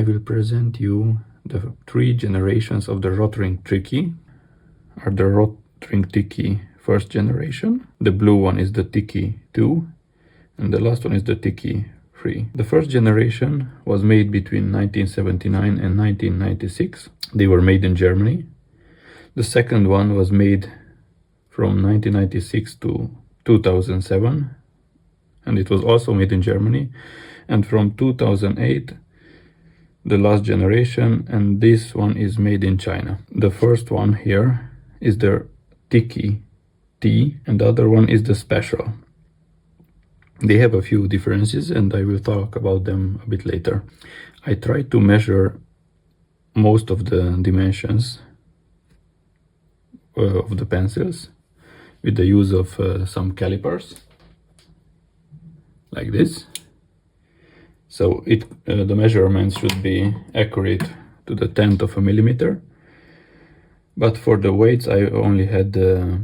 will present you the 3 generations of the Rotring Tikky. Are the Rotring Tikky first generation. The blue one is the Tikky II, and the last one is the Tikky III. The first generation was made between 1979 and 1996. They were made in Germany. The second one was made from 1996 to 2007, and it was also made in Germany. And from 2008, the last generation, and this one is made in China. The first one here is the Tikky II, and the other one is the Special. They have a few differences, and I will talk about them a bit later. I tried to measure most of the dimensions of the pencils with the use of some calipers, like this. So the measurements should be accurate to the 1/10 of a millimeter. But for the weights, I only had a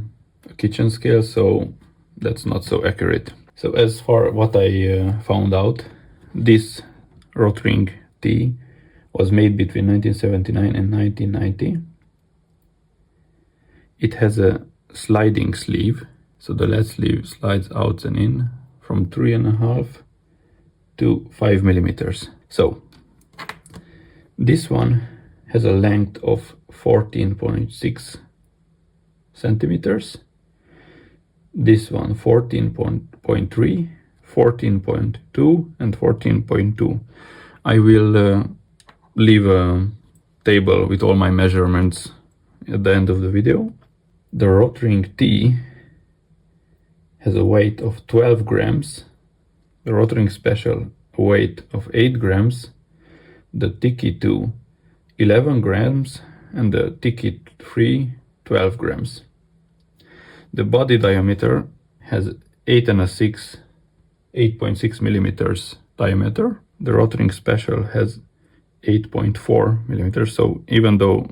kitchen scale, so that's not so accurate. So as far what I found out, this Rotring T was made between 1979 and 1990. It has a sliding sleeve, so the lead sleeve slides out and in from 3.5 to 5 millimeters. So this one has a length of 14.6 centimeters. This one 14.3, 14.2 and 14.2. I will leave a table with all my measurements at the end of the video. The Rotring T has a weight of 12 grams, the Rotring Special a weight of 8 grams, the Tikky II 11 grams, and the Tikky III 12 grams. The body diameter has 8.6 millimeters diameter. The Rotring Special has 8.4 millimeters, so even though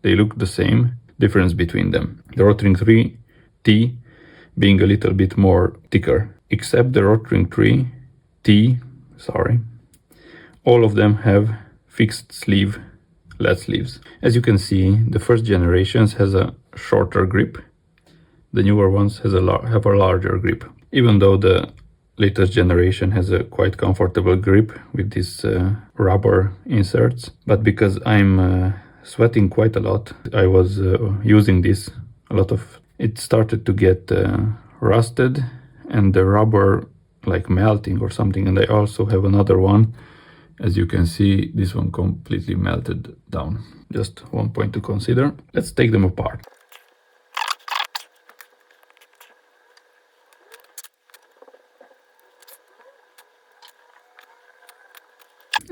they look the same, difference between them. The Rotring T being a little bit more thicker, except the Rotring T, all of them have fixed sleeve lead sleeves. As you can see, the first generations has a shorter grip. The newer ones have a larger grip, even though the latest generation has a quite comfortable grip with these rubber inserts. But because I'm sweating quite a lot, I was using this a lot of. It started to get rusted and the rubber like melting or something. And I also have another one. As you can see, this one completely melted down. Just one point to consider. Let's take them apart.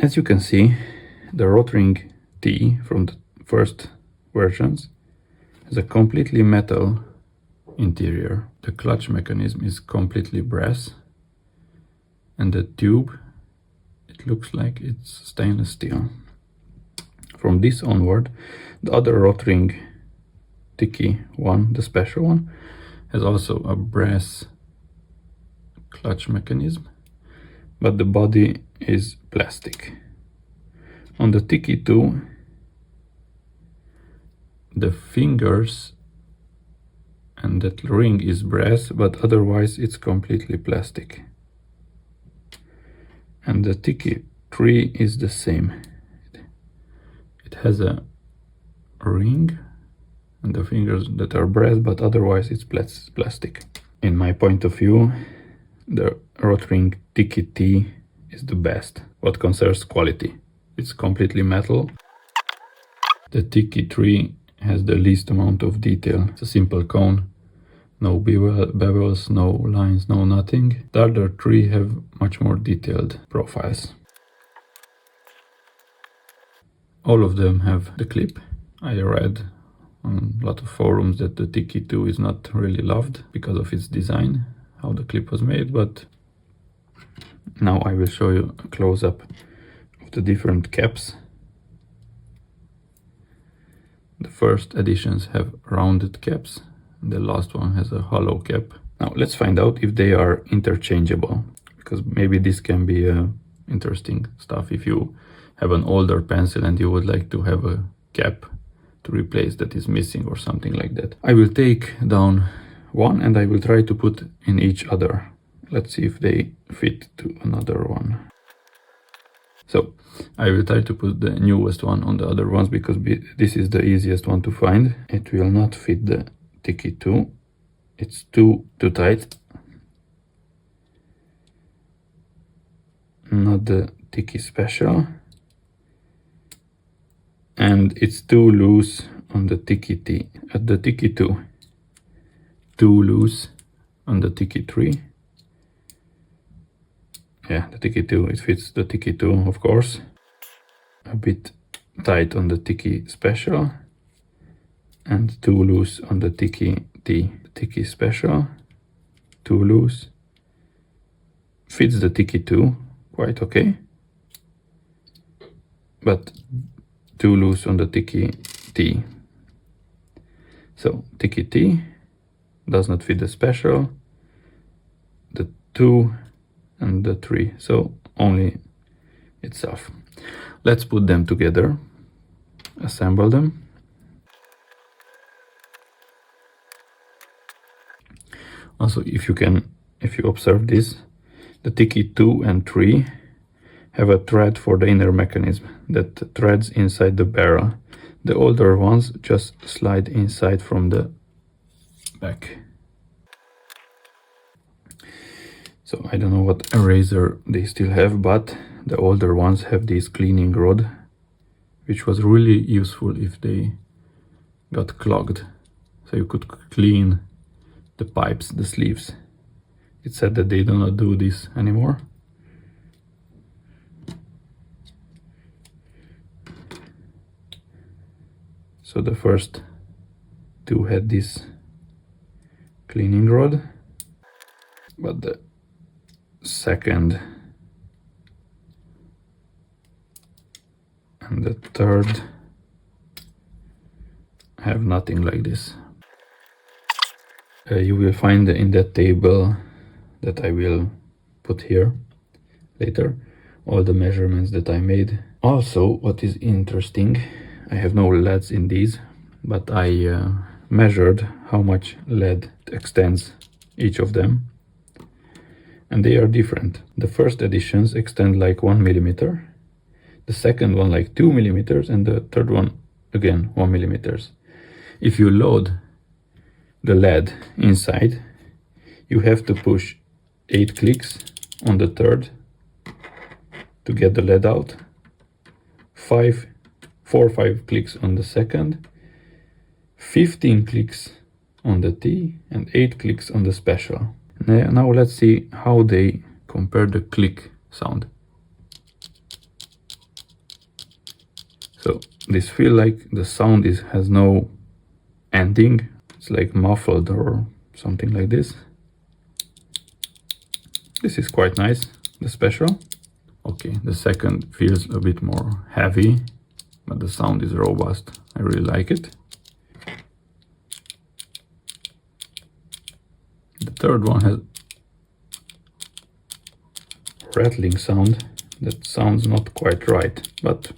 As you can see, the Rotring T from the first versions has a completely metal interior. The clutch mechanism is completely brass, and the tube, it looks like it's stainless steel. From this onward, the other Rotring Tikky I, the Special one, has also a brass clutch mechanism, but the body is plastic. On the Tikky II, the fingers and that ring is brass, but otherwise it's completely plastic. And the Tikky III is the same. It has a ring and the fingers that are brass, but otherwise it's plastic. In my point of view, the Rotring Tikky T is the best what concerns quality. It's completely metal. The Tikky III has the least amount of detail. It's a simple cone, no bevels, no lines, no nothing. The other three have much more detailed profiles. All of them have the clip. I read on a lot of forums that the Tikky II is not really loved because of its design, how the clip was made, but now I will show you a close-up of the different caps. The first editions have rounded caps, and the last one has a hollow cap. Now let's find out if they are interchangeable, because maybe this can be interesting stuff if you have an older pencil and you would like to have a cap to replace that is missing or something like that. I will take down one and I will try to put in each other. Let's see if they fit to another one. So I will try to put the newest one on the other ones because this is the easiest one to find. It will not fit the Tikky II. It's too tight. Not the Tikky Special. And it's too loose on the Tikky II. The Tikky II. Too loose on the Tikky III. Yeah, the Tikky II, it fits the Tikky II, of course. A bit tight on the Tikky Special. And too loose on the Tikky II. Tikky Special, too loose. Fits the Tikky II quite okay. But too loose on the Tikky II. So Tikky II does not fit the Special, the 2 and the 3, so only itself. Let's put them together, assemble them. Also, if you observe this, the Tikky II and 3 have a thread for the inner mechanism that threads inside the barrel. The older ones just slide inside from the back. So I don't know what eraser they still have, but the older ones have this cleaning rod, which was really useful if they got clogged. So you could clean the pipes, the sleeves. It said that they do not do this anymore. So the first two had this cleaning rod, but the second and the third have nothing like this. You will find in that table that I will put here later all the measurements that I made. Also, what is interesting, I have no LEDs in these, but I measured how much LED extends each of them, and they are different. The first editions extend like 1 millimeter, the second one like 2 millimeters, and the third one again 1 millimeters. If you load the LED inside, you have to push 8 clicks on the third to get the LED out, 4 or 5 clicks on the second, 15 clicks on the T, and 8 clicks on the Special. Now let's see how they compare the click sound. So this feels like the sound has no ending. It's like muffled or something like this. This is quite nice, the Special. Okay, the second feels a bit more heavy, but the sound is robust. I really like it. The third one has rattling sound that sounds not quite right, but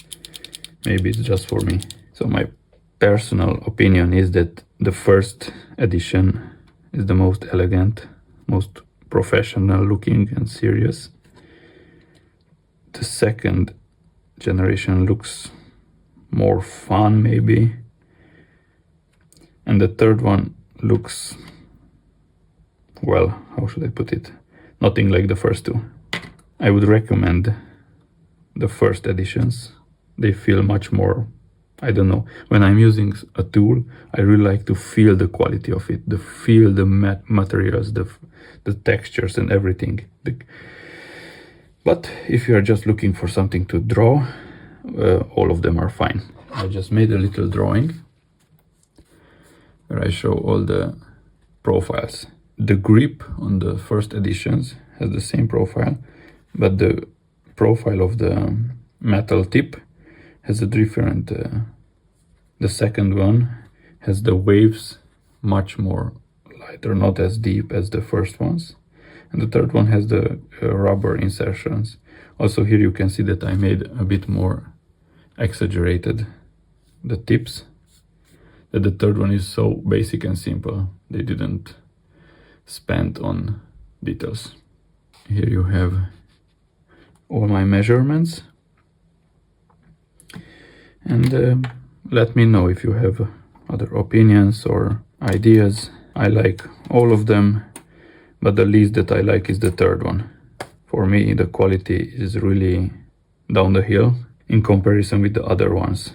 maybe it's just for me. So my personal opinion is that the first edition is the most elegant, most professional looking and serious. The second generation looks more fun maybe, and the third one looks, well, how should I put it, nothing like the first two. I would recommend the first editions. They feel much more, I don't know, when I'm using a tool I really like to feel the quality of it, feel the materials, the textures and everything. But if you are just looking for something to draw, all of them are fine. I just made a little drawing where I show all the profiles. The grip on the first editions has the same profile, but the profile of the metal tip has a different. The second one has the waves much more lighter, not as deep as the first ones. And the third one has the rubber insertions. Also here you can see that I made a bit more exaggerated the tips, that the third one is so basic and simple. They didn't spend on details. Here you have all my measurements, and let me know if you have other opinions or ideas. I like all of them, but the least that I like is the third one. For me, the quality is really down the hill in comparison with the other ones.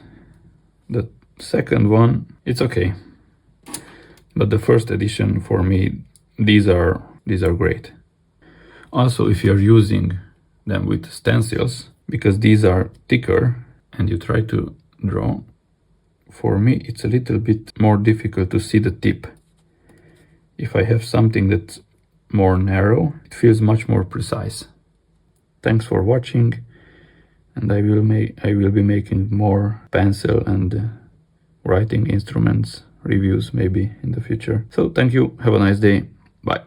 The second one, it's okay, but the first edition, for me, these are great. Also, if you're using them with stencils, because these are thicker and you try to draw, for me it's a little bit more difficult to see the tip. If I have something that's more narrow, it feels much more precise. Thanks for watching, and I will be making more pencil and writing instruments reviews maybe in the future. So thank you, have a nice day, bye.